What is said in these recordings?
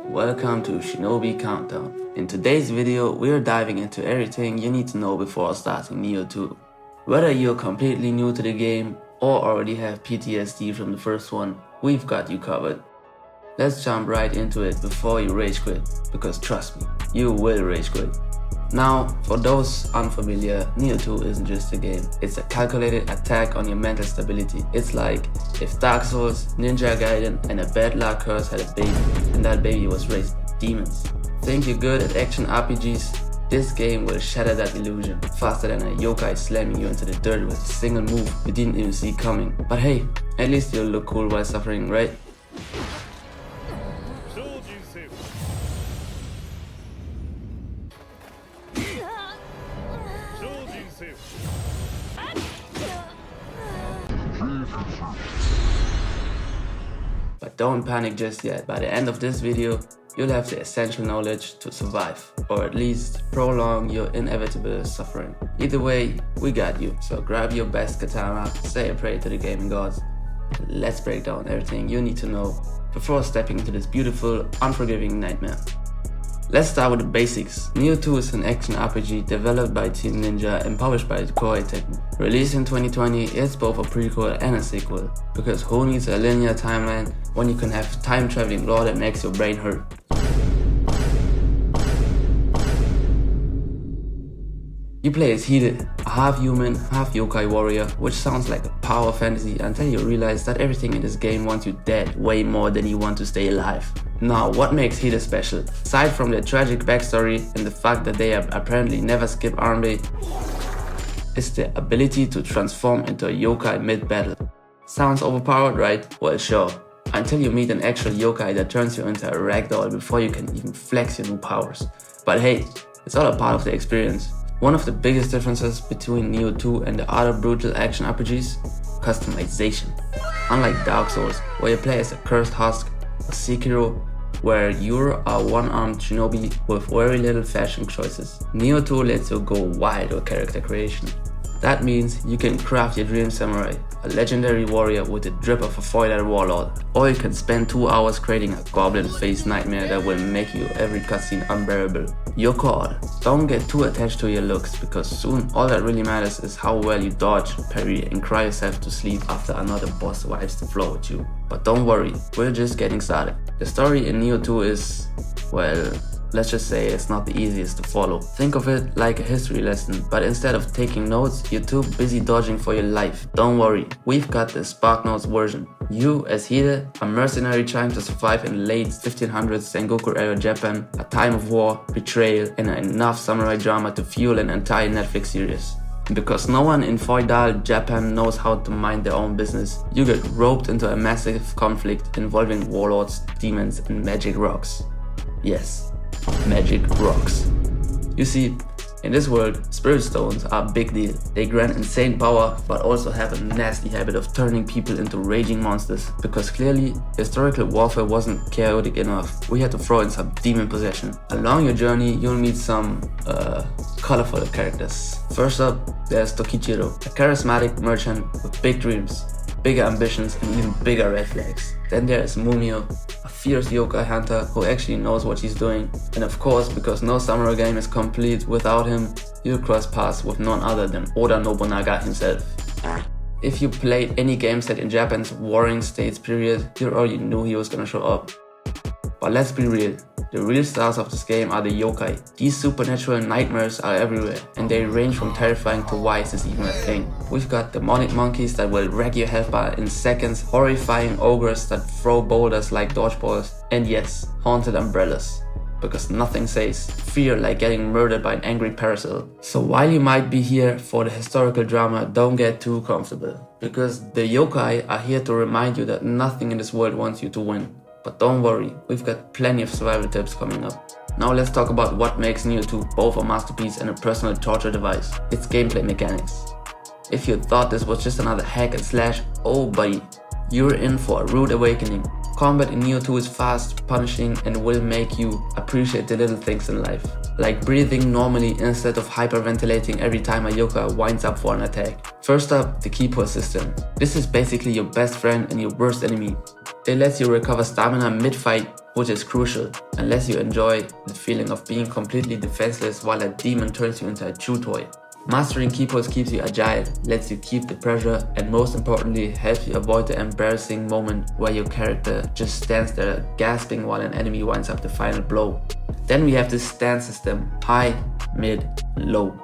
welcome to Shinobi Countdown. In today's video, we are diving into everything you need to know before starting Nioh 2. Whether you're completely new to the game or already have PTSD from the first one, we've got you covered. Let's jump right into it before you rage quit, because trust me, you will rage quit. Now, for those unfamiliar, Nioh 2 isn't just a game, it's a calculated attack on your mental stability. It's like if Dark Souls, Ninja Gaiden and a bad luck curse had a baby, and that baby was raised by demons. Think you're good at action RPGs? This game will shatter that illusion, faster than a yokai slamming you into the dirt with a single move you didn't even see coming. But hey, at least you'll look cool while suffering, right? But don't panic just yet. By the end of this video, you'll have the essential knowledge to survive, or at least prolong your inevitable suffering. Either way, we got you. So grab your best katana, say a prayer to the gaming gods, and let's break down everything you need to know before stepping into this beautiful, unforgiving nightmare. Let's start with the basics. Nioh 2 is an action RPG developed by Team Ninja and published by Koei Tecmo. Released in 2020, it's both a prequel and a sequel, because who needs a linear timeline when you can have time-traveling lore that makes your brain hurt? You play as Hide, a half-human, half-yokai warrior, which sounds like a power fantasy until you realize that everything in this game wants you dead way more than you want to stay alive. Now, what makes Hide special? Aside from their tragic backstory and the fact that they have apparently never skip arm day, is the ability to transform into a yokai mid-battle. Sounds overpowered, right? Well, sure. Until you meet an actual yokai that turns you into a ragdoll before you can even flex your new powers. But hey, it's all a part of the experience. One of the biggest differences between Nioh 2 and the other brutal action RPGs? Customization. Unlike Dark Souls, where you play as a cursed husk, or Sekiro, where you're a one-armed shinobi with very little fashion choices, Nioh 2 lets you go wild with character creation. That means you can craft your dream samurai, a legendary warrior with the drip of a foil warlord, or you can spend 2 hours creating a goblin-faced nightmare that will make you every cutscene unbearable. Your call. Don't get too attached to your looks, because soon all that really matters is how well you dodge, parry and cry yourself to sleep after another boss wipes the floor with you. But don't worry, we're just getting started. The story in Nioh 2 is, well, let's just say it's not the easiest to follow. Think of it like a history lesson, but instead of taking notes, you're too busy dodging for your life. Don't worry, we've got the Spark Notes version. You, as Hide, a mercenary trying to survive in late 1500s Sengoku-era Japan, a time of war, betrayal, and enough samurai drama to fuel an entire Netflix series. Because no one in feudal Japan knows how to mind their own business, you get roped into a massive conflict involving warlords, demons, and magic rocks. Yes, magic rocks. You see, in this world, spirit stones are a big deal. They grant insane power, but also have a nasty habit of turning people into raging monsters. Because clearly, historical warfare wasn't chaotic enough. We had to throw in some demon possession. Along your journey, you'll meet some colorful characters. First up, there's Tokichiro, a charismatic merchant with big dreams, bigger ambitions and even bigger red flags. Then there's Mumio, a fierce yokai hunter who actually knows what he's doing. And of course, because no samurai game is complete without him, you'll cross paths with none other than Oda Nobunaga himself. If you played any game set in Japan's Warring States period, you already knew he was gonna show up. But let's be real, the real stars of this game are the yokai. These supernatural nightmares are everywhere, and they range from terrifying to why is this even a thing. We've got demonic monkeys that will wreck your health bar in seconds, horrifying ogres that throw boulders like dodgeballs, and yes, haunted umbrellas. Because nothing says fear like getting murdered by an angry parasol. So while you might be here for the historical drama, don't get too comfortable. Because the yokai are here to remind you that nothing in this world wants you to win. But don't worry, we've got plenty of survival tips coming up. Now let's talk about what makes Nioh 2 both a masterpiece and a personal torture device. Its gameplay mechanics. If you thought this was just another hack and slash, oh buddy, you're in for a rude awakening. Combat in Nioh 2 is fast, punishing, and will make you appreciate the little things in life. Like breathing normally instead of hyperventilating every time a yokai winds up for an attack. First up, the Ki-Po system. This is basically your best friend and your worst enemy. It lets you recover stamina mid-fight, which is crucial, unless you enjoy the feeling of being completely defenseless while a demon turns you into a chew toy. Mastering key points keeps you agile, lets you keep the pressure, and most importantly helps you avoid the embarrassing moment where your character just stands there gasping while an enemy winds up the final blow. Then we have this stance system: high, mid, low.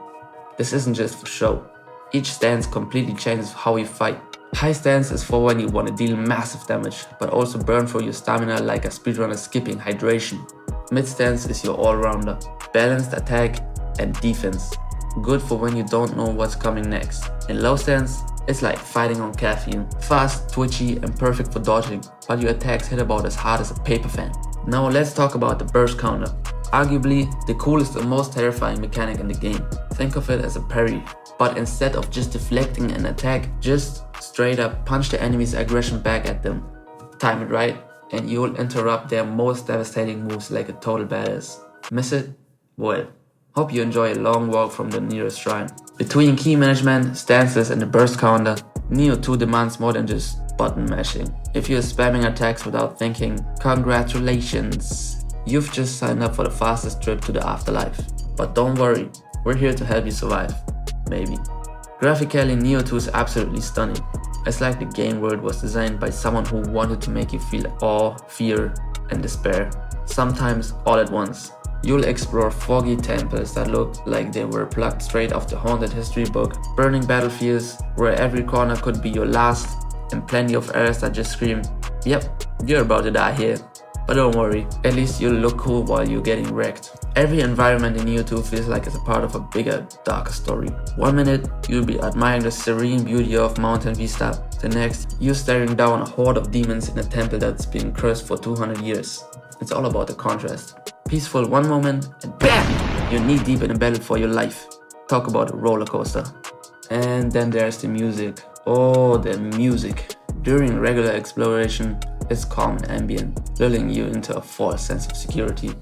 This isn't just for show. Each stance completely changes how you fight. High stance is for when you want to deal massive damage, but also burn through your stamina like a speedrunner skipping hydration. Mid stance is your all-rounder, balanced attack and defense, good for when you don't know what's coming next. In low stance, it's like fighting on caffeine, fast, twitchy and perfect for dodging, but your attacks hit about as hard as a paper fan. Now let's talk about the burst counter. Arguably the coolest and most terrifying mechanic in the game. Think of it as a parry, but instead of just deflecting an attack, just straight up punch the enemy's aggression back at them. Time it right, and you'll interrupt their most devastating moves like a total badass. Miss it? Well, hope you enjoy a long walk from the nearest shrine. Between key management, stances and the burst counter, Nioh 2 demands more than just button mashing. If you're spamming attacks without thinking, congratulations! You've just signed up for the fastest trip to the afterlife. But don't worry, we're here to help you survive. Maybe. Graphically, Nioh 2 is absolutely stunning. It's like the game world was designed by someone who wanted to make you feel awe, fear, and despair, sometimes all at once. You'll explore foggy temples that look like they were plucked straight off the haunted history book, burning battlefields where every corner could be your last, and plenty of areas that just scream, yep, you're about to die here. But don't worry, at least you'll look cool while you're getting wrecked. Every environment in Nioh 2 feels like it's a part of a bigger, darker story. One minute, you'll be admiring the serene beauty of Mountain Vista. The next, you're staring down a horde of demons in a temple that's been cursed for 200 years. It's all about the contrast. Peaceful one moment, and BAM! You're knee deep in a battle for your life. Talk about a roller coaster. And then there's the music. Oh, the music. During regular exploration, it's calm and ambient, lulling you into a false sense of security.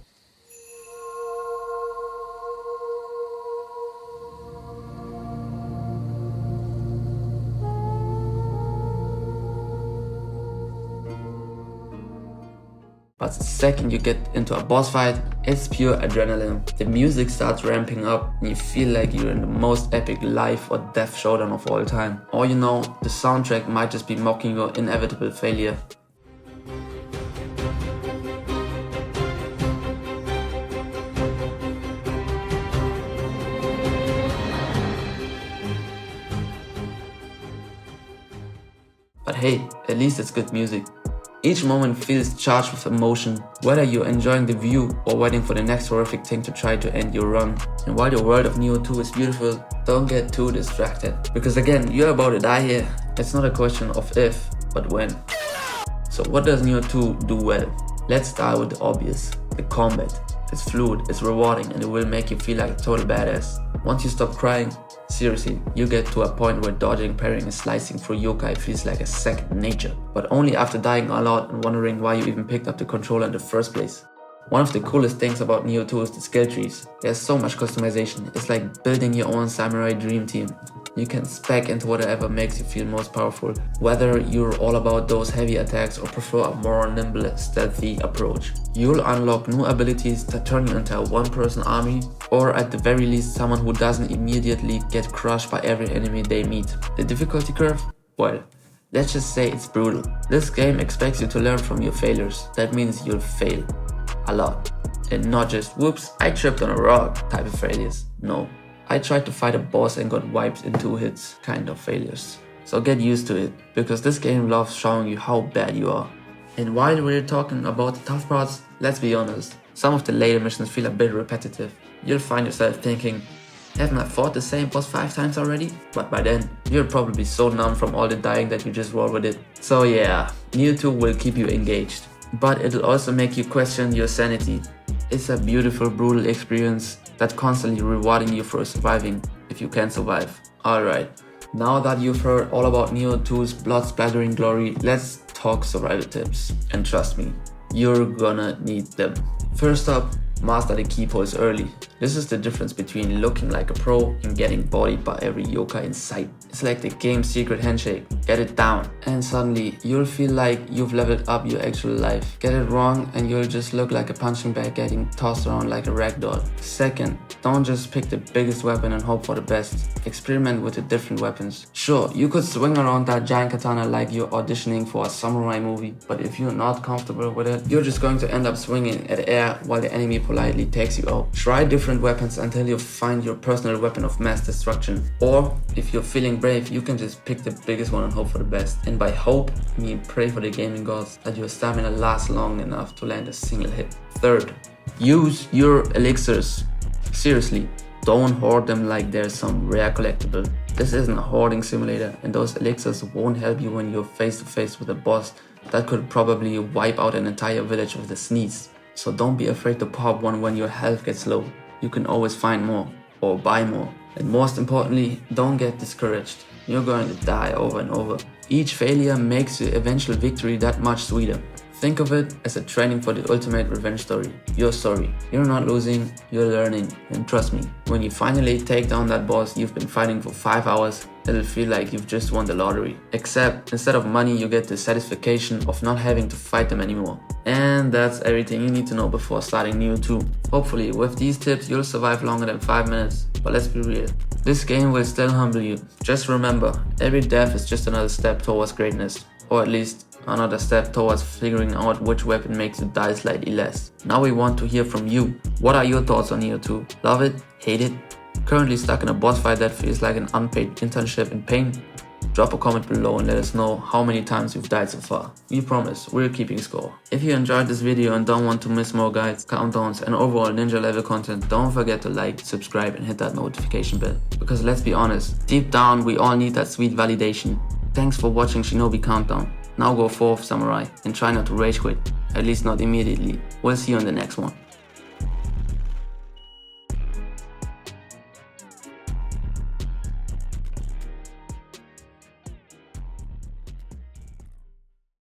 But the second you get into a boss fight, it's pure adrenaline. The music starts ramping up and you feel like you're in the most epic life or death showdown of all time. Or you know, the soundtrack might just be mocking your inevitable failure. But hey, at least it's good music. Each moment feels charged with emotion, whether you're enjoying the view or waiting for the next horrific thing to try to end your run. And while the world of Nioh 2 is beautiful, don't get too distracted. Because again, you're about to die here. It's not a question of if, but when. So what does Nioh 2 do well? Let's start with the obvious, the combat. It's fluid, it's rewarding, and it will make you feel like a total badass. Once you stop crying, seriously, you get to a point where dodging, parrying and slicing through yokai feels like a second nature. But only after dying a lot and wondering why you even picked up the controller in the first place. One of the coolest things about Nioh 2 is the skill trees. There's so much customization, it's like building your own samurai dream team. You can spec into whatever makes you feel most powerful, whether you're all about those heavy attacks or prefer a more nimble, stealthy approach. You'll unlock new abilities that turn you into a one-person army, or at the very least someone who doesn't immediately get crushed by every enemy they meet. The difficulty curve? Well, let's just say it's brutal. This game expects you to learn from your failures. That means you'll fail. A lot. And not just, whoops, I tripped on a rock type of failures. No. I tried to fight a boss and got wiped in 2 hits kind of failures. So get used to it, because this game loves showing you how bad you are. And while we're talking about the tough parts, let's be honest, some of the later missions feel a bit repetitive. You'll find yourself thinking, haven't I fought the same boss 5 times already? But by then, you're probably so numb from all the dying that you just roll with it. So yeah, Nioh 2 will keep you engaged. But it'll also make you question your sanity. It's a beautiful, brutal experience that's constantly rewarding you for surviving, if you can survive. Alright, now that you've heard all about Nioh 2's blood-splattering glory, let's talk survival tips. And trust me, you're gonna need them. First up, Master the key pose early. This is the difference between looking like a pro and getting bodied by every yokai in sight. It's like the game's secret handshake. Get it down, and suddenly you'll feel like you've leveled up your actual life. Get it wrong and you'll just look like a punching bag getting tossed around like a ragdoll. Second, don't just pick the biggest weapon and hope for the best. Experiment with the different weapons. Sure, you could swing around that giant katana like you're auditioning for a samurai movie, but if you're not comfortable with it, you're just going to end up swinging at air while the enemy politely takes you out. Try different weapons until you find your personal weapon of mass destruction. Or, if you're feeling brave, you can just pick the biggest one and hope for the best. And by hope, I mean pray for the gaming gods that your stamina lasts long enough to land a single hit. Third, use your elixirs. Seriously, don't hoard them like they're some rare collectible. This isn't a hoarding simulator, and those elixirs won't help you when you're face to face with a boss that could probably wipe out an entire village with a sneeze. So don't be afraid to pop one when your health gets low. You can always find more, or buy more. And most importantly, don't get discouraged. You're going to die over and over. Each failure makes your eventual victory that much sweeter. Think of it as a training for the ultimate revenge story. You're sorry. You're not losing, you're learning. And trust me, when you finally take down that boss you've been fighting for 5 hours, it'll feel like you've just won the lottery. Except, instead of money, you get the satisfaction of not having to fight them anymore. And that's everything you need to know before starting Nioh 2. Hopefully, with these tips, you'll survive longer than 5 minutes. But let's be real, this game will still humble you. Just remember, every death is just another step towards greatness. Or at least, another step towards figuring out which weapon makes you die slightly less. Now we want to hear from you. What are your thoughts on Nioh 2? Love it? Hate it? Currently stuck in a boss fight that feels like an unpaid internship in pain? Drop a comment below and let us know how many times you've died so far. We promise, we're keeping score. If you enjoyed this video and don't want to miss more guides, countdowns and overall ninja level content, don't forget to like, subscribe and hit that notification bell. Because let's be honest, deep down we all need that sweet validation. Thanks for watching Shinobi Countdown. Now go forth, samurai, and try not to rage quit. At least not immediately. We'll see you in the next one.